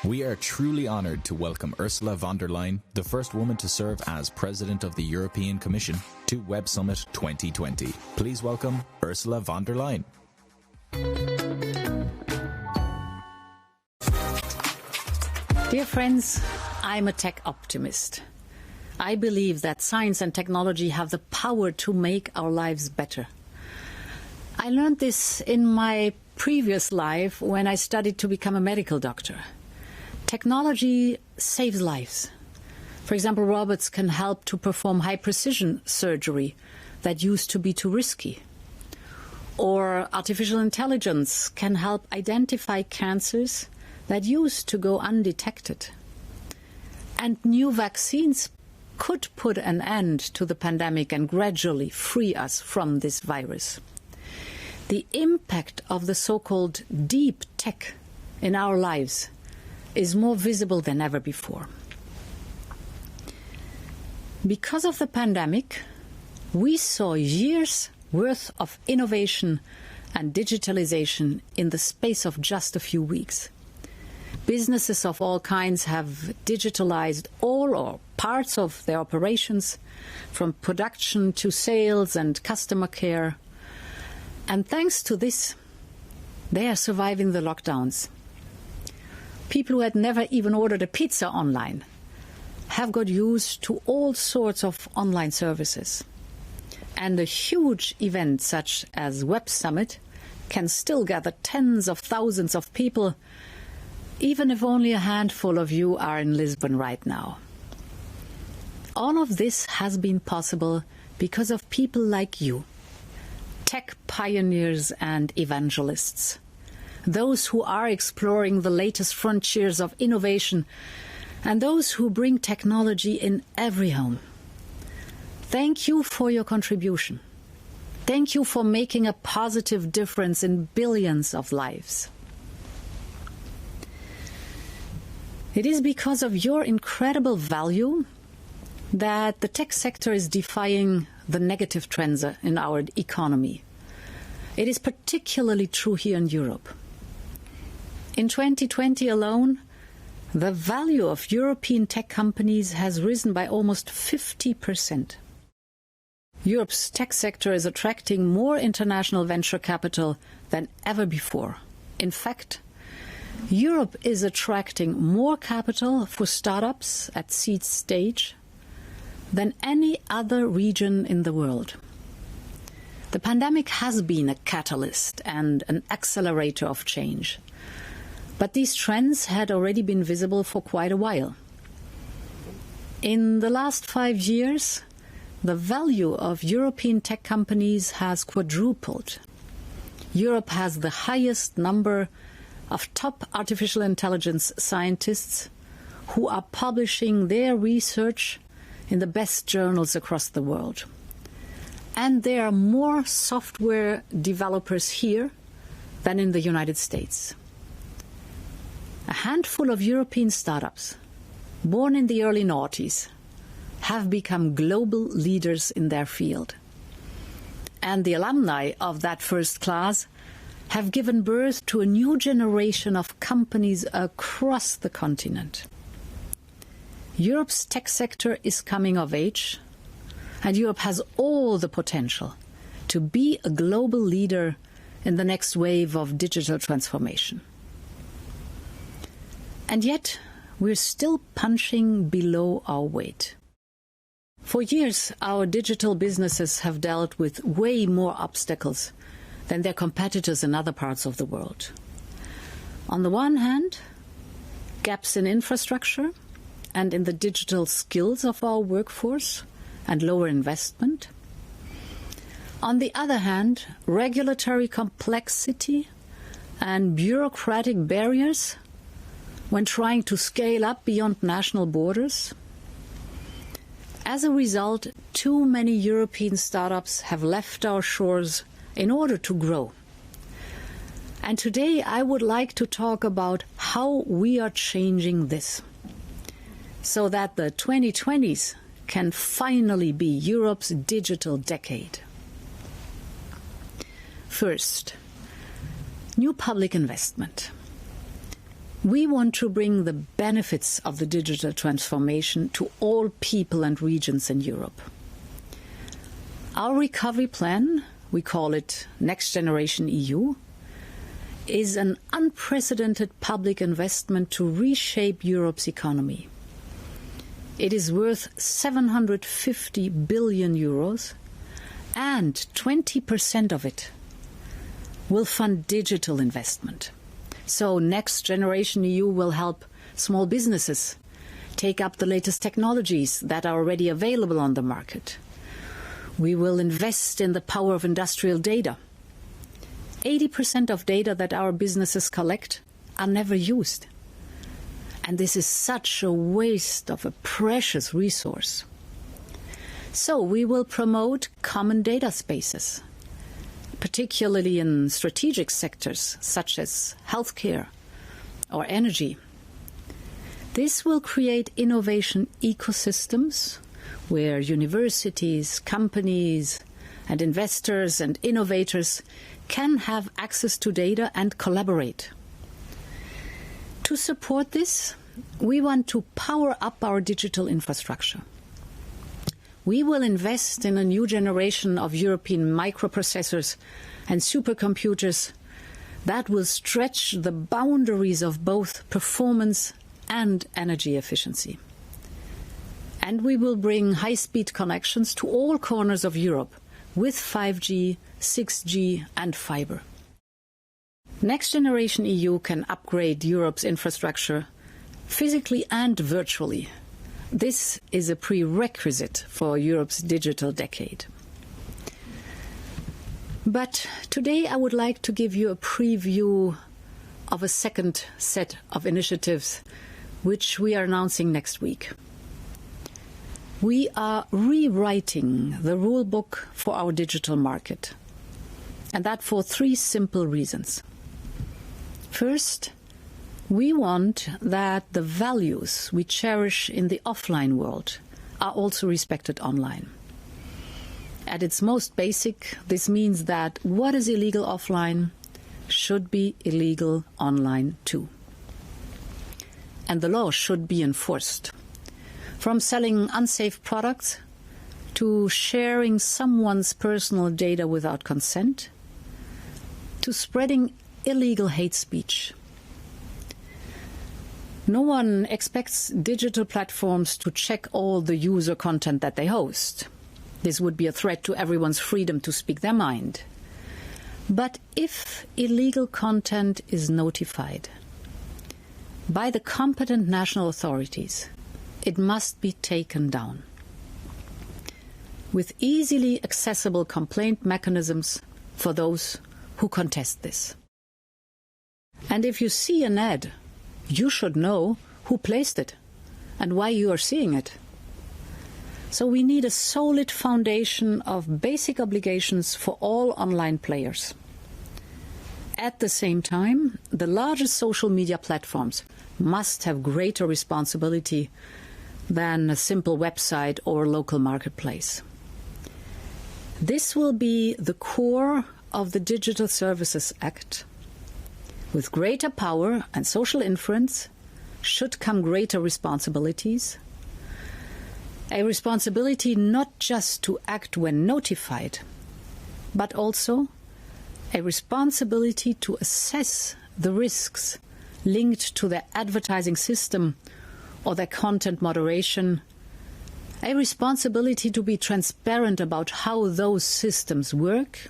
We are truly honoured to welcome Ursula von der Leyen, the first woman to serve as President of the European Commission, to Web Summit 2020. Please welcome Ursula von der Leyen. Dear friends, I'm a tech optimist. I believe that science and technology have the power to make our lives better. I learned this in my previous life when I studied to become a medical doctor. Technology saves lives. For example, robots can help to perform high-precision surgery that used to be too risky. Or artificial intelligence can help identify cancers that used to go undetected. And new vaccines could put an end to the pandemic and gradually free us from this virus. The impact of the so-called deep tech in our lives is more visible than ever before. Because of the pandemic, we saw years' worth of innovation and digitalization in the space of just a few weeks. Businesses of all kinds have digitalized all or parts of their operations, from production to sales and customer care. And thanks to this, they are surviving the lockdowns. People who had never even ordered a pizza online have got used to all sorts of online services. And a huge event such as Web Summit can still gather tens of thousands of people, even if only a handful of you are in Lisbon right now. All of this has been possible because of people like you, tech pioneers and evangelists, those who are exploring the latest frontiers of innovation, and those who bring technology in every home. Thank you for your contribution. Thank you for making a positive difference in billions of lives. It is because of your incredible value that the tech sector is defying the negative trends in our economy. It is particularly true here in Europe. In 2020 alone, the value of European tech companies has risen by almost 50%. Europe's tech sector is attracting more international venture capital than ever before. In fact, Europe is attracting more capital for startups at seed stage than any other region in the world. The pandemic has been a catalyst and an accelerator of change. But these trends had already been visible for quite a while. In the last 5 years, the value of European tech companies has quadrupled. Europe has the highest number of top artificial intelligence scientists who are publishing their research in the best journals across the world. And there are more software developers here than in the United States. A handful of European startups, born in the early noughties, have become global leaders in their field. And the alumni of that first class have given birth to a new generation of companies across the continent. Europe's tech sector is coming of age, and Europe has all the potential to be a global leader in the next wave of digital transformation. And yet, we're still punching below our weight. For years, our digital businesses have dealt with way more obstacles than their competitors in other parts of the world. On the one hand, gaps in infrastructure and in the digital skills of our workforce and lower investment. On the other hand, regulatory complexity and bureaucratic barriers when trying to scale up beyond national borders. As a result, too many European startups have left our shores in order to grow. And today I would like to talk about how we are changing this, so that the 2020s can finally be Europe's digital decade. First, new public investment. We want to bring the benefits of the digital transformation to all people and regions in Europe. Our recovery plan, we call it Next Generation EU, is an unprecedented public investment to reshape Europe's economy. It is worth 750 billion euros, and 20% of it will fund digital investment. So Next Generation EU will help small businesses take up the latest technologies that are already available on the market. We will invest in the power of industrial data. 80% of data that our businesses collect are never used. And this is such a waste of a precious resource. So we will promote common data spaces, particularly in strategic sectors such as healthcare or energy. This will create innovation ecosystems where universities, companies, and investors and innovators can have access to data and collaborate. To support this, we want to power up our digital infrastructure. We will invest in a new generation of European microprocessors and supercomputers that will stretch the boundaries of both performance and energy efficiency. And we will bring high-speed connections to all corners of Europe with 5G, 6G and fiber. Next Generation EU can upgrade Europe's infrastructure physically and virtually. This is a prerequisite for Europe's digital decade. But today I would like to give you a preview of a second set of initiatives which we are announcing next week. We are rewriting the rule book for our digital market, and that for three simple reasons. First, we want that the values we cherish in the offline world are also respected online. At its most basic, this means that what is illegal offline should be illegal online too. And the law should be enforced. From selling unsafe products to sharing someone's personal data without consent to spreading illegal hate speech. No one expects digital platforms to check all the user content that they host. This would be a threat to everyone's freedom to speak their mind. But if illegal content is notified by the competent national authorities, it must be taken down. With easily accessible complaint mechanisms for those who contest this. And if you see an ad, you should know who placed it and why you are seeing it. So we need a solid foundation of basic obligations for all online players. At the same time, the largest social media platforms must have greater responsibility than a simple website or local marketplace. This will be the core of the Digital Services Act. With greater power and social influence should come greater responsibilities. A responsibility not just to act when notified, but also a responsibility to assess the risks linked to their advertising system or their content moderation, a responsibility to be transparent about how those systems work,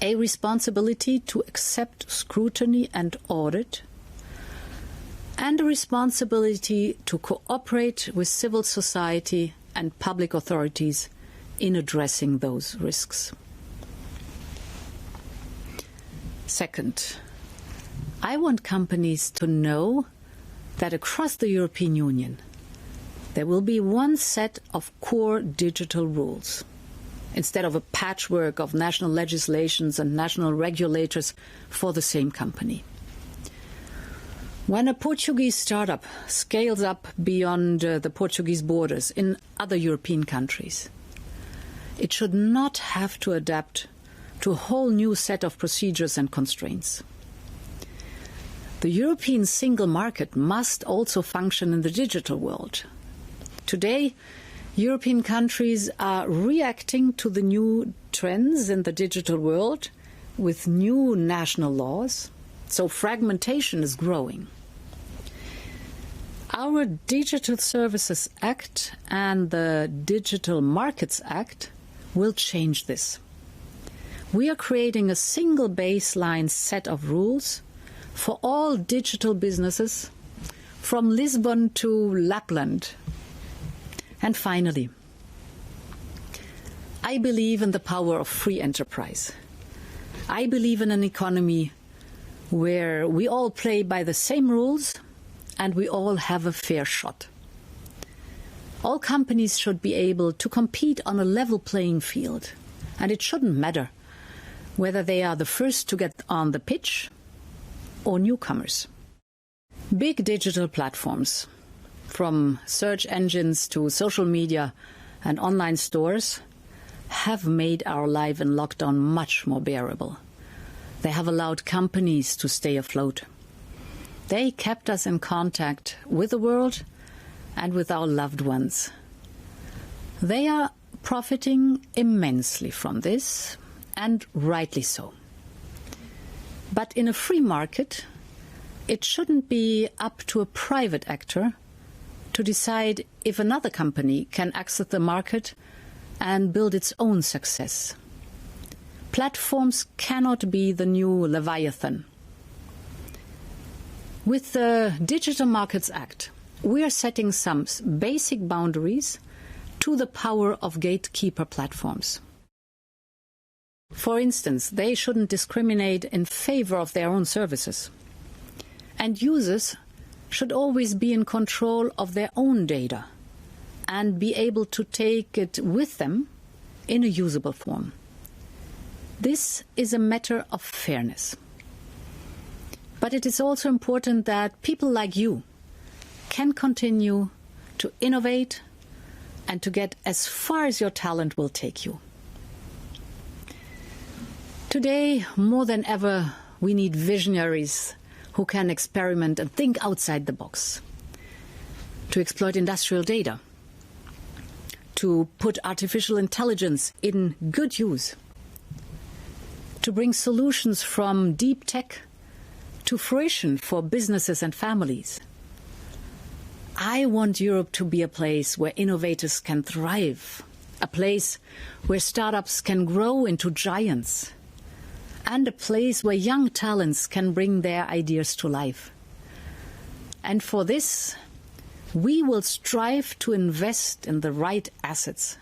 a responsibility to accept scrutiny and audit, and a responsibility to cooperate with civil society and public authorities in addressing those risks. Second, I want companies to know that across the European Union there will be one set of core digital rules, instead of a patchwork of national legislations and national regulators for the same company. When a Portuguese startup scales up beyond the Portuguese borders in other European countries, it should not have to adapt to a whole new set of procedures and constraints. The European single market must also function in the digital world. Today, European countries are reacting to the new trends in the digital world with new national laws, so fragmentation is growing. Our Digital Services Act and the Digital Markets Act will change this. We are creating a single baseline set of rules for all digital businesses from Lisbon to Lapland. And finally, I believe in the power of free enterprise. I believe in an economy where we all play by the same rules and we all have a fair shot. All companies should be able to compete on a level playing field, and it shouldn't matter whether they are the first to get on the pitch or newcomers. Big digital platforms, from search engines to social media and online stores, have made our life in lockdown much more bearable. They have allowed companies to stay afloat. They kept us in contact with the world and with our loved ones. They are profiting immensely from this, and rightly so. But in a free market, it shouldn't be up to a private actor to decide if another company can access the market and build its own success. Platforms cannot be the new Leviathan. With the Digital Markets Act, we are setting some basic boundaries to the power of gatekeeper platforms. For instance, they shouldn't discriminate in favor of their own services. And users should always be in control of their own data and be able to take it with them in a usable form. This is a matter of fairness. But it is also important that people like you can continue to innovate and to get as far as your talent will take you. Today, more than ever, we need visionaries who can experiment and think outside the box, to exploit industrial data, to put artificial intelligence in good use, to bring solutions from deep tech to fruition for businesses and families. I want Europe to be a place where innovators can thrive, a place where startups can grow into giants, and a place where young talents can bring their ideas to life. And for this, we will strive to invest in the right assets.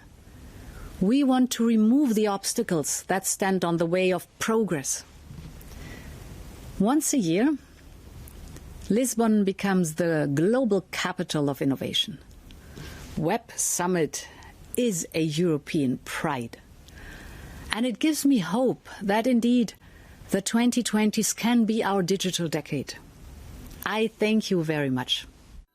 We want to remove the obstacles that stand on the way of progress. Once a year, Lisbon becomes the global capital of innovation. Web Summit is a European pride. And it gives me hope that indeed the 2020s can be our digital decade. I thank you very much.